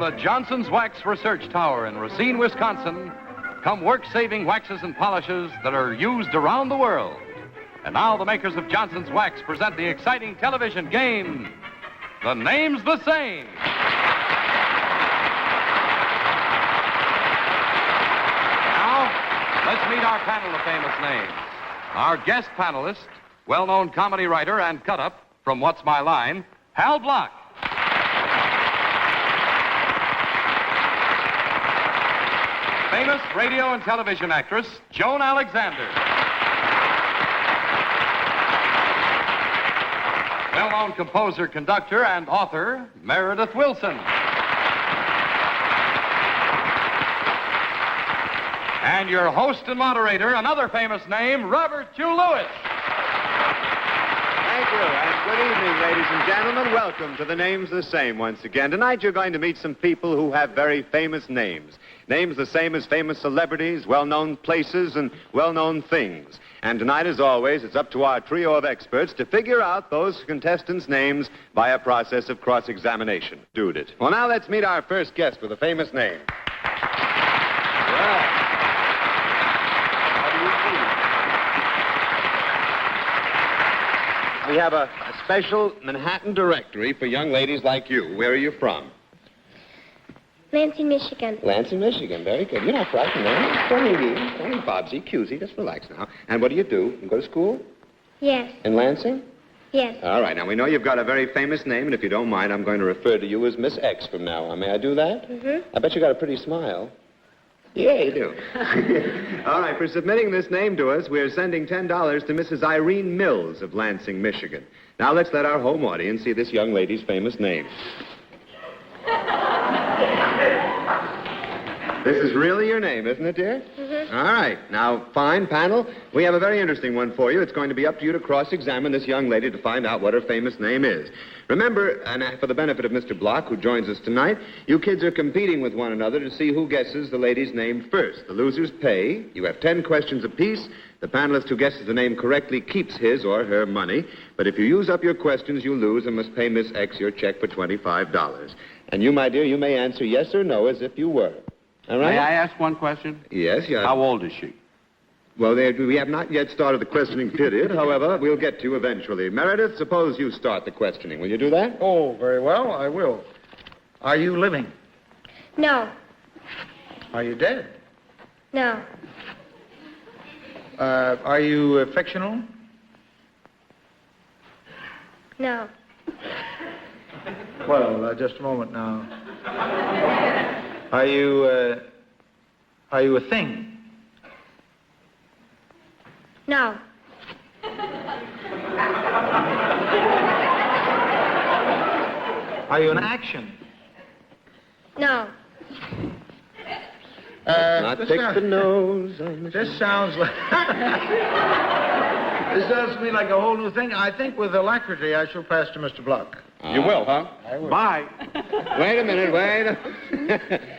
the Johnson's Wax Research Tower in Racine, Wisconsin, come work-saving waxes and polishes that are used around the world. And now the makers of Johnson's Wax present the exciting television game, The Name's the Same. Now, let's meet our panel of famous names. Our guest panelist, well-known comedy writer and cut-up from What's My Line, Hal Block. Famous radio and television actress, Joan Alexander. Well-known composer, conductor, and author, Meredith Willson. And your host and moderator, another famous name, Robert Hugh Lewis. Thank you, and good evening, ladies and gentlemen. Welcome to The Name's the Same once again. Tonight you're going to meet some people who have very famous names. Names the same as famous celebrities, well-known places, and well-known things. And tonight, as always, it's up to our trio of experts to figure out those contestants' names by a process of cross-examination. Do it. Well, now let's meet our first guest with a famous name. Well, we have a special Manhattan directory for young ladies like you. Where are you from? Lansing, Michigan. Lansing, Michigan. Very good. You're not frightened, man. Don't be Bobsy, Cusey. Just relax now. And what do? You go to school? Yes. In Lansing? Yes. All right. Now, we know you've got a very famous name, and if you don't mind, I'm going to refer to you as Miss X from now on. May I do that? Mm-hmm. I bet you got a pretty smile. Yeah, you do. All right, for submitting this name to us, we're sending $10 to Mrs. Irene Mills of Lansing, Michigan. Now, let's let our home audience see this young lady's famous name. This is really your name, isn't it, dear? Mm-hmm. All right. Now, fine, panel. We have a very interesting one for you. It's going to be up to you to cross-examine this young lady to find out what her famous name is. Remember, and for the benefit of Mr. Block, who joins us tonight, you kids are competing with one another to see who guesses the lady's name first. The losers pay. You have 10 questions apiece. The panelist who guesses the name correctly keeps his or her money. But if you use up your questions, you lose and must pay Miss X your check for $25. And you, my dear, you may answer yes or no as if you were. All right? May I ask one question? Yes, yeah. How old is she? Well, we have not yet started the questioning period. However, we'll get to you eventually. Meredith, suppose you start the questioning. Will you do that? Oh, very well, I will. Are you living? No. Are you dead? No. Are you fictional? No. Well, just a moment now. Are you a thing? No. Are you an action? No. Not pick the nose. This sounds like... This does me like a whole new thing. I think with alacrity I shall pass to Mr. Block. You will, huh? I will. Bye. Wait a minute.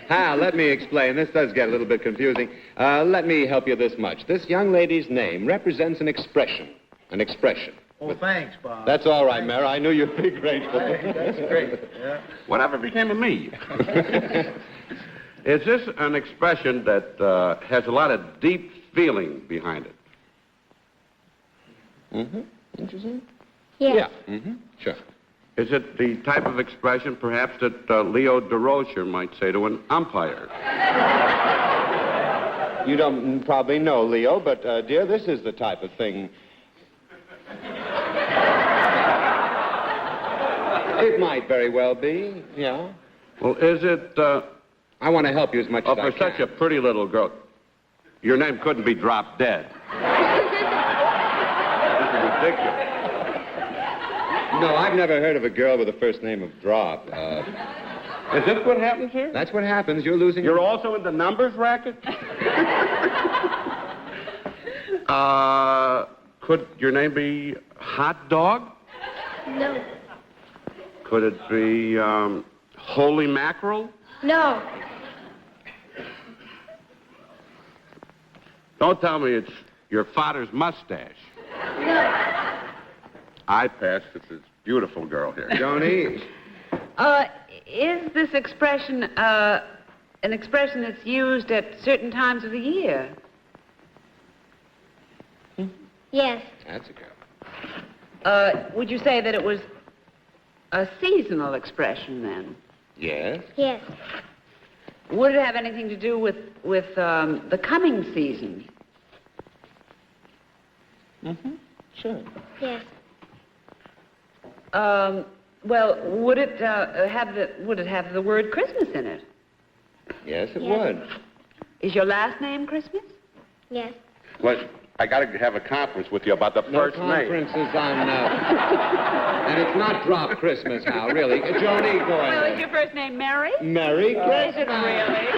Hal, let me explain. This does get a little bit confusing. Let me help you this much. This young lady's name represents an expression. An expression. Oh, thanks, Bob. That's all right, Mary. I knew you'd be grateful. That's great. Yeah. Whatever became of me? Is this an expression that has a lot of deep feeling behind it? Mm-hmm. Interesting? Yes. Yeah. Mm-hmm. Sure. Is it the type of expression, perhaps, that Leo DeRocher might say to an umpire? You don't probably know, Leo, but, dear, this is the type of thing... It might very well be, yeah. Well, is it... I want to help you as much as I for can. such a pretty little girl, your name couldn't be Drop Dead. This is ridiculous. No, I've never heard of a girl with the first name of Drop. Is this what happens here? That's what happens. You're losing... You're also in the numbers racket? Could your name be Hot Dog? No. Could it be Holy Mackerel? No. Don't tell me it's your father's mustache. No. I pass. This is beautiful girl here. Joni, Is this expression an expression that's used at certain times of the year? Yes. That's a girl. Would you say that it was a seasonal expression then? Yes. Yes. Would it have anything to do with the coming season? Sure. Yes. Well, would it have the word Christmas in it? Yes, it Yes. would. Is your last name Christmas? Yes. Well, I got to have a conference with you about the No first name. conferences on, and it's not drop Christmas now, really. Joni, go Well, ahead. is your first name Mary? Merry Christmas. Is it really?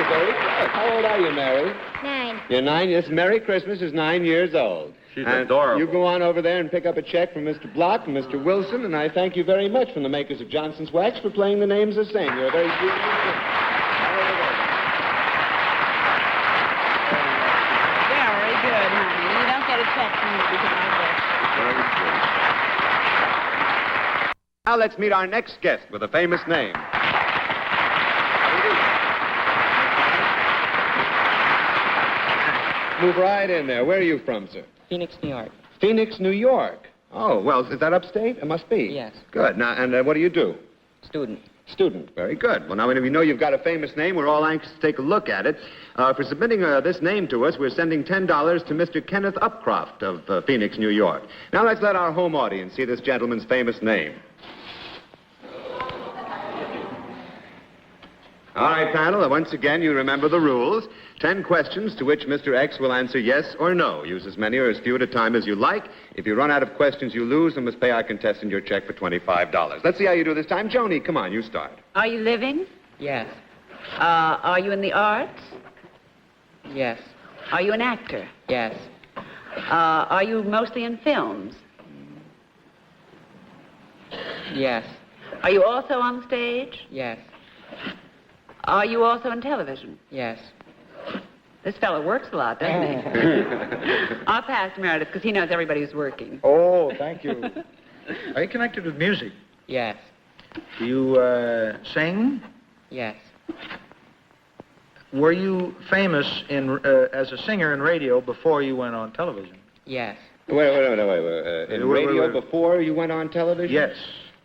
Very good. How old are you, Mary? 9. You're 9. Yes, Merry Christmas is 9 years old. She's And adorable. You go on over there and pick up a check from Mr. Block and Mr. Willson, and I thank you very much from the makers of Johnson's Wax for playing the names the same. You're a very beautiful singer. Very good, honey. You don't get a check from me because I work. Now let's meet our next guest with a famous name. Move right in there. Where are you from, sir? Phoenix, New York. Phoenix, New York. Oh, well, is that upstate? It must be. Yes. Good. Now, and what do you do? Student. Student. Very good. Well, now, when we know you've got a famous name, we're all anxious to take a look at it. For submitting this name to us, we're sending $10 to Mr. Kenneth Upcroft of Phoenix, New York. Now, let's let our home audience see this gentleman's famous name. All right, panel, once again, you remember the rules. 10 questions to which Mr. X will answer yes or no. Use as many or as few at a time as you like. If you run out of questions, you lose and must pay our contestant your check for $25. Let's see how you do this time. Joni, come on, you start. Are you living? Yes. Are you in the arts? Yes. Are you an actor? Yes. Are you mostly in films? Yes. Are you also on stage? Yes. Are you also in television? Yes. This fellow works a lot, doesn't he? I'll pass to Meredith because he knows everybody who's working. Oh, thank you. Are you connected with music? Yes. Do you sing? Yes. Were you famous as a singer in radio before you went on television? Yes. Wait. In Wait. radio before you went on television? Yes.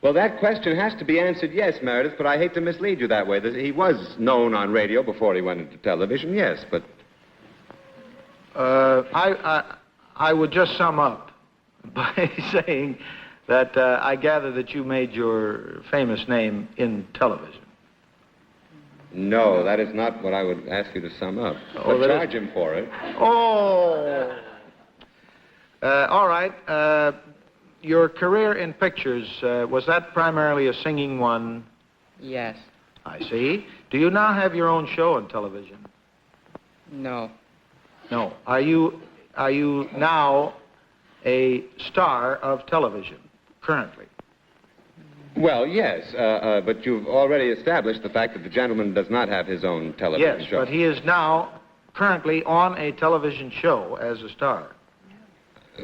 Well, that question has to be answered yes, Meredith, but I hate to mislead you that way. He was known on radio before he went into television, yes, but... I would just sum up by saying that I gather that you made your famous name in television. No, that is not what I would ask you to sum up. Oh, But that charge him for it. Oh! All right. Your career in pictures, was that primarily a singing one? Yes. I see. Do you now have your own show on television? No. No. Are you now a star of television, currently? Well, yes, but you've already established the fact that the gentleman does not have his own television Yes, show. but he is now currently on a television show as a star.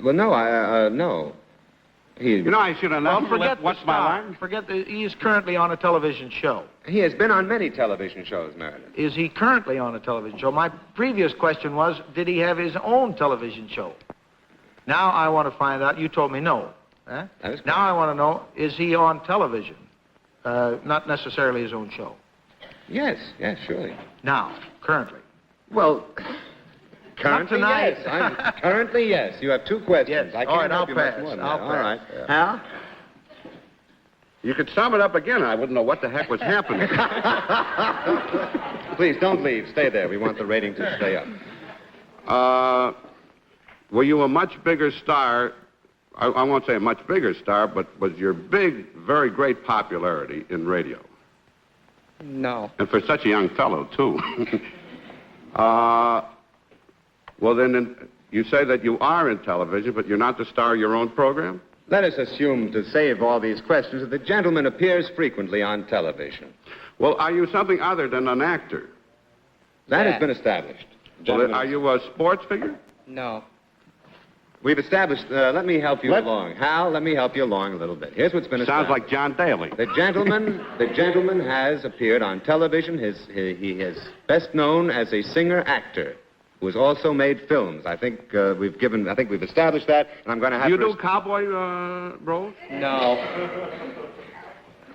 Well, no, no. You know, I should have known. Forget What's the my star. line? Forget he is currently on a television show. He has been on many television shows, Meredith. Is he currently on a television show? My previous question was, did he have his own television show? Now I want to find out. You told me no. Huh? That is correct. Now I want to know, is he on television? Not necessarily his own show. Yes, surely. Now, currently. Well, currently, tonight. yes. Currently, yes. You have 2 questions. Yes. I All can't right, help I'll you much pass. more than I'll that. All pass. right. Yeah. Hal? You could sum it up again. I wouldn't know what the heck was happening. Please, don't leave. Stay there. We want the rating to stay up. Were you a much bigger star? I won't say a much bigger star, but was your big, very great popularity in radio? No. And for such a young fellow, too. Well, then, you say that you are in television, but you're not the star of your own program? Let us assume, to save all these questions, that the gentleman appears frequently on television. Well, are you something other than an actor? That Yeah. has been established. Gentlemen, Are you a sports figure? No. We've established, let me help you along. Hal, let me help you along a little bit. Here's what's been established. Sounds like John Daly. The gentleman has appeared on television. He is best known as a singer-actor who has also made films. I think we've established that, and I'm going to have You to... do cowboy roles? No.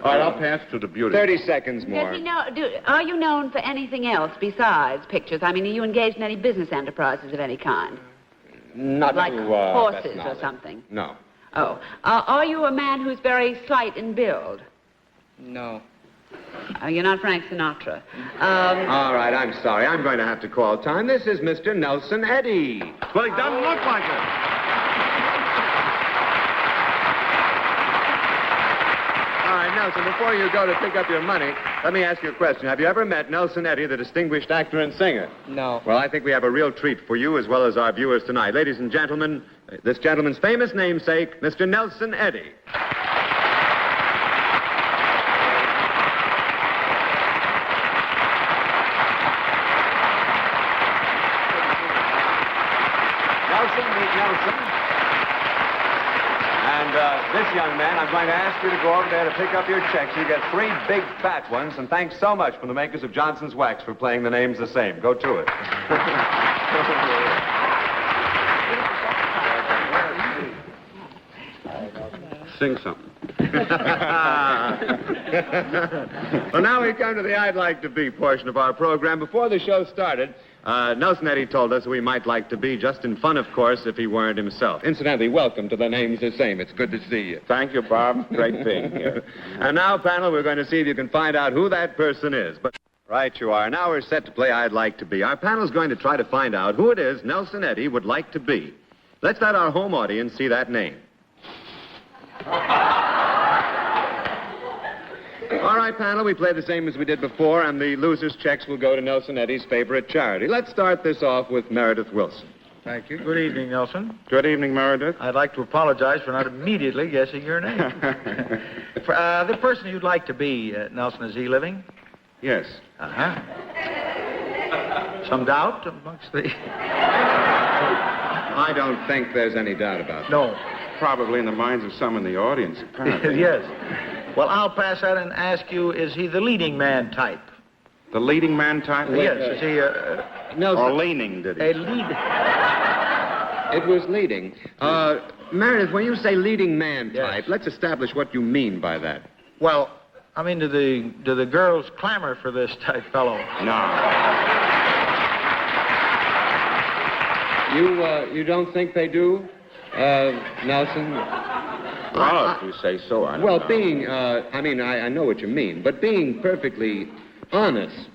All right, I'll pass to the beauty. 30 seconds more. Does he know? Are you known for anything else besides pictures? I mean, are you engaged in any business enterprises of any kind? Not Like to, horses best or knowledge. something? No. Oh. Are you a man who's very slight in build? No. You're not Frank Sinatra. All right, I'm sorry. I'm going to have to call time. This is Mr. Nelson Eddy. Well, he doesn't look like it. All right, Nelson, before you go to pick up your money, let me ask you a question. Have you ever met Nelson Eddy, the distinguished actor and singer? No. Well, I think we have a real treat for you as well as our viewers tonight. Ladies and gentlemen, this gentleman's famous namesake, Mr. Nelson Eddy. Meet Nelson. And this young man, I'm going to ask you to go over there to pick up your checks. You get 3 big fat ones, and thanks so much from the makers of Johnson's Wax for playing the names the same. Go to it. Sing something. Well, now we come to the I'd Like to Be portion of our program. Before the show started, Nelson Eddy told us we might like to be, just in fun, of course, if he weren't himself. Incidentally, welcome to the Names the Same. It's good to see you. Thank you, Bob. Great being here. And now, panel, we're going to see if you can find out who that person is. But right you are. Now we're set to play I'd Like to Be. Our panel's going to try to find out who it is Nelson Eddy would like to be. Let's let our home audience see that name. All right, panel, we play the same as we did before, and the loser's checks will go to Nelson Eddy's favorite charity. Let's start this off with Meredith Willson. Thank you. Good evening, Nelson. Good evening, Meredith. I'd like to apologize for not immediately guessing your name. The person you'd like to be, Nelson, is he living? Yes. Uh-huh. Some doubt amongst the... I don't think there's any doubt about that. No. Probably in the minds of some in the audience, apparently. Yes. Well, I'll pass that and ask you, is he the leading man type? The leading man type? Yes. Is he Nelson. Or leaning, did he? a lead? It was leading. Meredith, when you say leading man Yes. type, let's establish what you mean by that. Well, I mean, do the girls clamor for this type fellow? No. You don't think they do, Nelson? Well, if you say so, I don't Well, know. being, I know what you mean, but being perfectly honest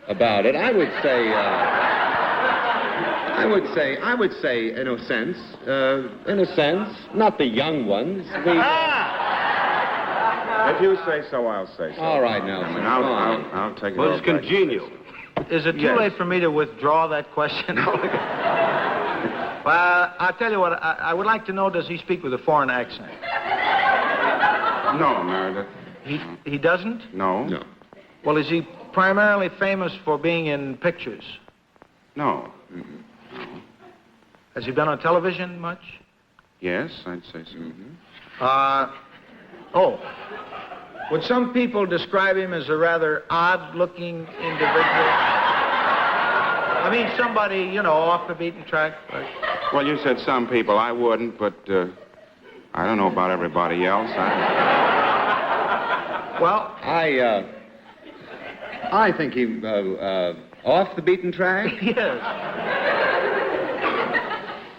about it, I would say, in a sense, not the young ones. If you say so, I'll say so. All right, Nelson. And I'll take it. Well, it's congenial. Is it too Yes. late for me to withdraw that question? Well, I'll tell you what, I would like to know, does he speak with a foreign accent? No, Meredith. He doesn't? No. No. Well, is he primarily famous for being in pictures? No. Has he been on television much? Yes, I'd say so. Would some people describe him as a rather odd-looking individual? I mean, somebody, off the beaten track. Well, you said some people. I wouldn't, but I don't know about everybody else. Well, I think he, off the beaten track? yes.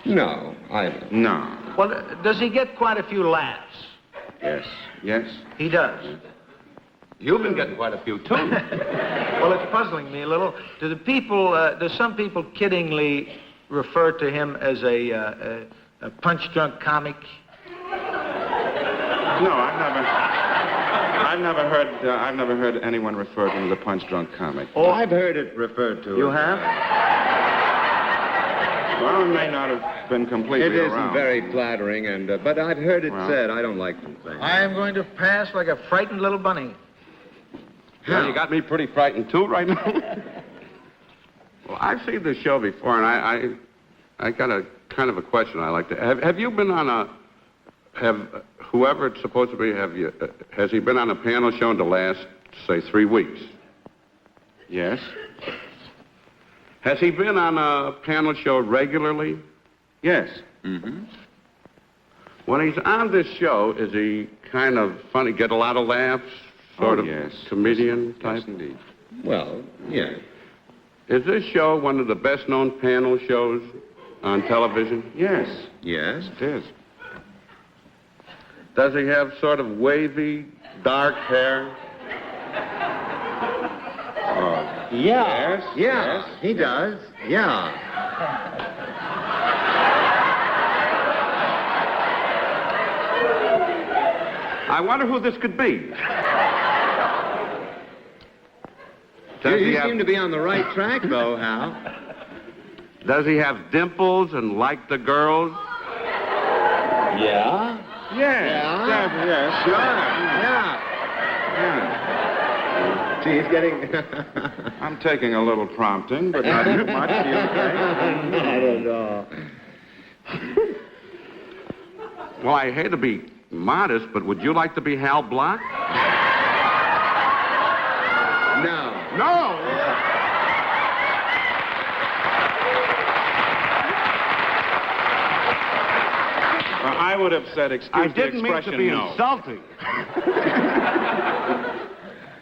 No, I don't. No. Well, does he get quite a few laughs? Yes. Yes. He does. You've been getting quite a few, too. Well, it's puzzling me a little. Do some people kiddingly refer to him as a punch-drunk comic? No, I've never heard anyone refer to him as a punch-drunk comic. Oh, I've heard it referred to. You have? Well, it may not have been completely It isn't around. very flattering, but I've heard it Well. said. I don't like them things. I am going to pass like a frightened little bunny. Well, you got me pretty frightened, too, right now. Well, I've seen this show before, and I got a kind of a question I like to... Have you been on a... Whoever it's supposed to be, has he been on a panel show in the last, say, 3 weeks? Yes. Has he been on a panel show regularly? Yes. Mm-hmm. When he's on this show, is he kind of funny, get a lot of laughs, sort of yes. Comedian type? Yes, indeed. Well, yeah. Is this show one of the best-known panel shows on television? Yes. Yes, it is. Does he have sort of wavy, dark hair? Yeah. Yes. Yeah, he does. Yeah. I wonder who this could be. You seem to be on the right track, though, Hal. Does he have dimples and like the girls? Yeah. Yeah. Yeah. Sure. Yeah. Gee, he's getting... I'm taking a little prompting, but not too much. You okay? Not at all. Well, I hate to be modest, but would you like to be Hal Block? No. No! I would have said, excuse I the didn't mean expression, to be no. insulting.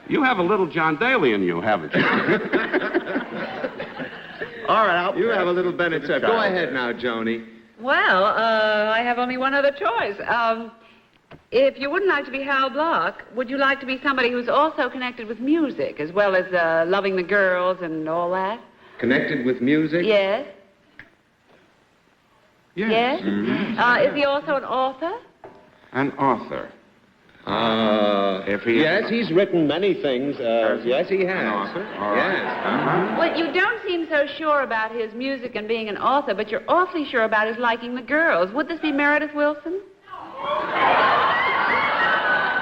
You have a little John Daly in you, haven't you? All right, you have a little Bennett. Go ahead now, Joni. Well, I have only one other choice. If you wouldn't like to be Hal Block, would you like to be somebody who's also connected with music, as well as loving the girls and all that? Connected with music? Yes. Yes. Yes? Is he also an author? An author. If he yes, he's written many things. Yes, he has. An author? All yes. right. Well, you don't seem so sure about his music and being an author, but you're awfully sure about his liking the girls. Would this be Meredith Willson?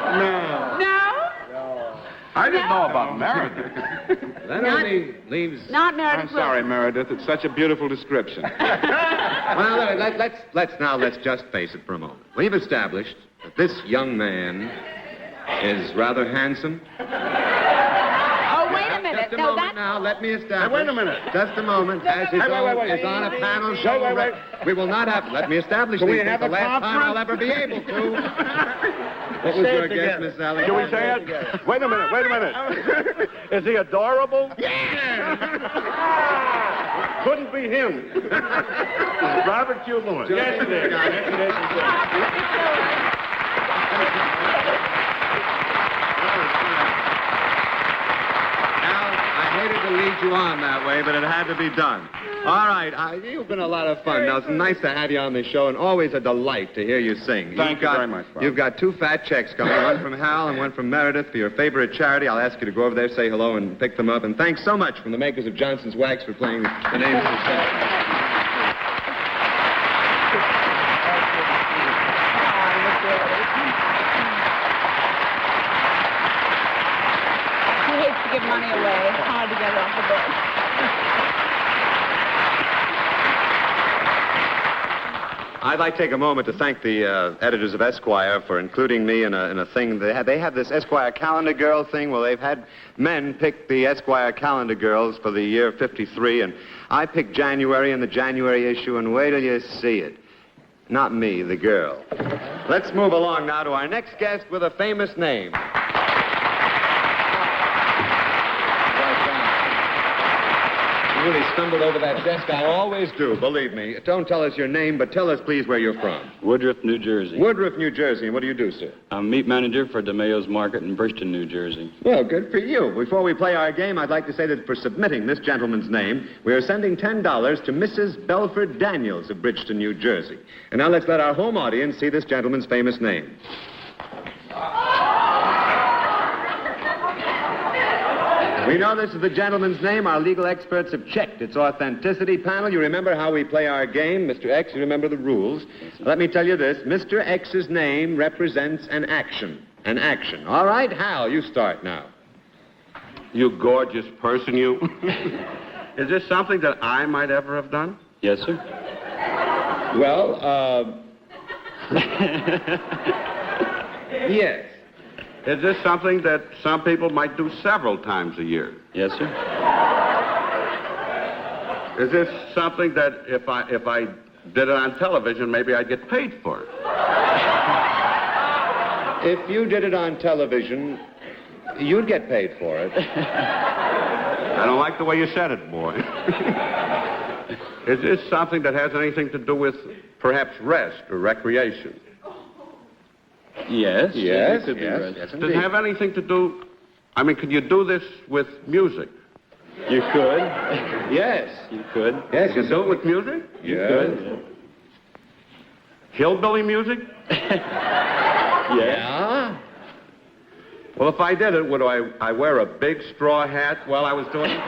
No. No? I didn't know about Meredith. That only leaves... Not Meredith I'm sorry, Meredith. It's such a beautiful description. Well, let's just face it for a moment. We've established that this young man is rather handsome. Oh, wait a minute. Just a moment now. Let me establish. Wait a minute. Just a moment. As is on a panel show. Wait. We will not have... Let me establish these things. The last time I'll ever be able to. What was your guess, Miss Sally? Can we say it? Wait a minute. Is he adorable? Yeah! Couldn't be him. Robert Q. Lewis. Yes, it is. I hated to lead you on that way, but it had to be done. All right, you've been a lot of fun, Nelson. Nice to have you on the show, and always a delight to hear you sing. Thank you very much, Bob. You've got 2 fat checks coming, one from Hal and one from Meredith for your favorite charity. I'll ask you to go over there, say hello, and pick them up. And thanks so much from the makers of Johnson's Wax for playing the names of the show. He hates to give money away. It's hard to get it off the book. I'd like to take a moment to thank the editors of Esquire for including me in a thing. They have this Esquire calendar girl thing. Well, they've had men pick the Esquire calendar girls for the year 53, and I picked January in the January issue, and wait till you see it. Not me, the girl. Let's move along now to our next guest with a famous name. You really stumbled over that desk. I always do, believe me. Don't tell us your name, but tell us, please, where you're from. Woodruff, New Jersey. Woodruff, New Jersey. And what do you do, sir? I'm meat manager for DeMayo's Market in Bridgeton, New Jersey. Well, good for you. Before we play our game, I'd like to say that for submitting this gentleman's name, we are sending $10 to Mrs. Belford Daniels of Bridgeton, New Jersey. And now let's let our home audience see this gentleman's famous name. We know this is the gentleman's name. Our legal experts have checked its authenticity. Panel, you remember how we play our game. Mr. X, you remember the rules. Let me tell you this. Mr. X's name represents an action. An action. All right, Hal, you start now. You gorgeous person, you. Is this something that I might ever have done? Yes, sir. Well, yes. Is this something that some people might do several times a year? Yes, sir. Is this something that if I did it on television, maybe I'd get paid for it? If you did it on television, you'd get paid for it. I don't like the way you said it, boy. Is this something that has anything to do with perhaps rest or recreation? Yes. Yes, It could be yes, right. yes, Does indeed. it have anything to do... I mean, could you do this with music? You could. Yes. You could. Yes, You can do it with music? Yes. Hillbilly music? Yeah. Well, if I did it, would I wear a big straw hat while I was doing it?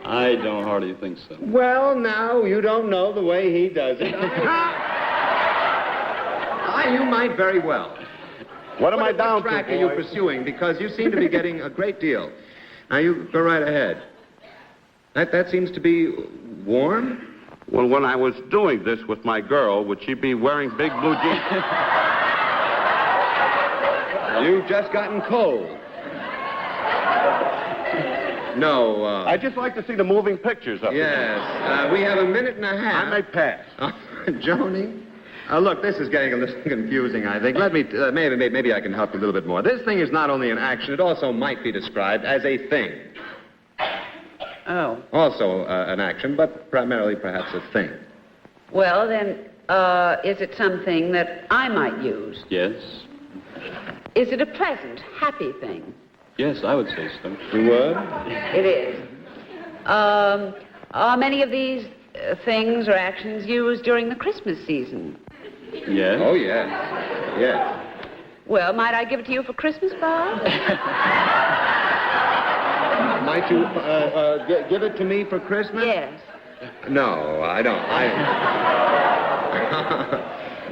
I don't hardly think so. Well, now, you don't know the way he does it. You might very well. What am I What down track to, are you boy? pursuing? Because you seem to be getting a great deal. Now, you go right ahead. That seems to be warm? Well, when I was doing this with my girl, would she be wearing big blue jeans? You've just gotten cold. No, I'd just like to see the moving pictures of it. Yes. We have a minute and a half. I may pass. Joni? Look, this is getting a little confusing, I think. Let me, maybe I can help you a little bit more. This thing is not only an action, it also might be described as a thing. Oh. Also an action, but primarily perhaps a thing. Well, then, is it something that I might use? Yes. Is it a pleasant, happy thing? Yes, I would say so. You would? It is. Are many of these things or actions used during the Christmas season? Yes. Oh, yes. Yes. Well, might I give it to you for Christmas, Bob? Might you give it to me for Christmas? Yes. No, I don't.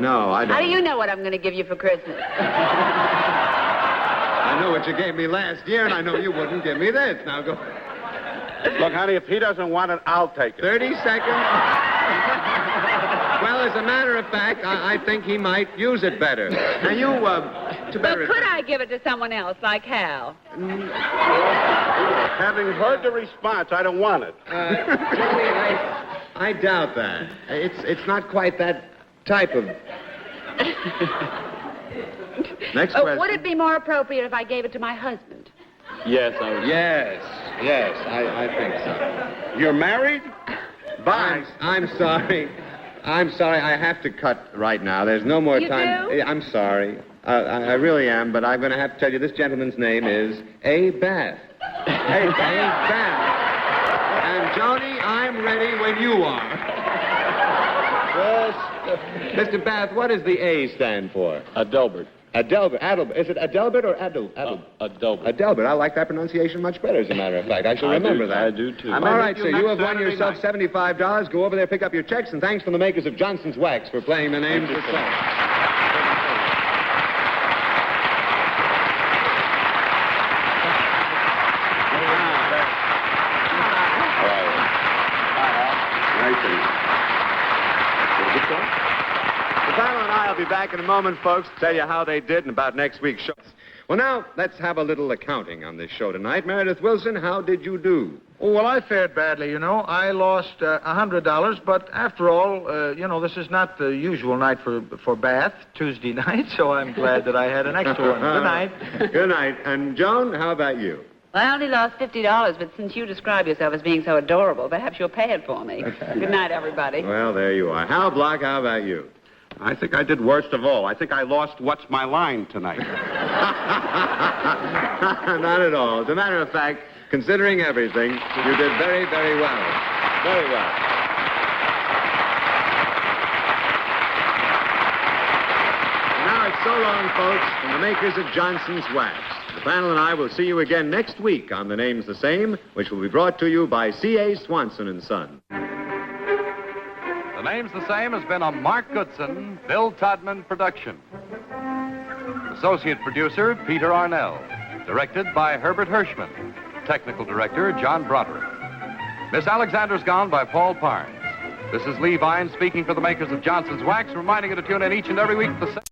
No, I don't. How do you know what I'm going to give you for Christmas? I know what you gave me last year, and I know you wouldn't give me this. Now go. Look, honey, if he doesn't want it, I'll take it. 30 seconds. Well, as a matter of fact, I think he might use it better. Now, you, to Well, better... could I give it to someone else, like Hal? Having heard the response, I don't want it. Joni, I doubt that. It's not quite that type of... Next question. Would it be more appropriate if I gave it to my husband? Yes, I would. Yes, I think so. You're married? Bye. I'm sorry. I'm sorry. I have to cut right now. There's no more You time. do? I'm sorry. I really am, but I'm going to have to tell you this gentleman's name is A. Bath. A. Bath. And, Joni, I'm ready when you are. Yes. Mr. Bath, what does the A stand for? Adelbert. Adelbert. Is it Adelbert or Adelbert? Adelbert. Adelbert. I like that pronunciation much better, as a matter of fact. I shall remember that. I do, too. All right, you sir. You next have won Saturday yourself $75. Go over there, pick up your checks, and thanks from the makers of Johnson's Wax for playing the names of the song. The panel and I will be back in a moment, folks, to tell you how they did and about next week's show. Well, now, let's have a little accounting on this show tonight. Meredith Willson, how did you do? Oh, well, I fared badly, you know. I lost $100, but after all, this is not the usual night for Bath, Tuesday night, so I'm glad that I had an extra one. Good night. Good night. And, Joan, how about you? Well, I only lost $50, but since you describe yourself as being so adorable, perhaps you'll pay it for me. Good night, everybody. Well, there you are. Hal Block, how about you? I think I did worst of all. I think I lost What's My Line tonight. Not at all. As a matter of fact, considering everything, you did very, very well. Very well. Now it's so long, folks, from the makers of Johnson's Wax. The panel and I will see you again next week on The Name's the Same, which will be brought to you by C.A. Swanson & Son. The Name's the Same has been a Mark Goodson, Bill Todman production. Associate producer, Peter Arnell. Directed by Herbert Hirschman. Technical director, John Broderick. Miss Alexander's Gone by Paul Parnes. This is Lee Vine speaking for the makers of Johnson's Wax, reminding you to tune in each and every week at the same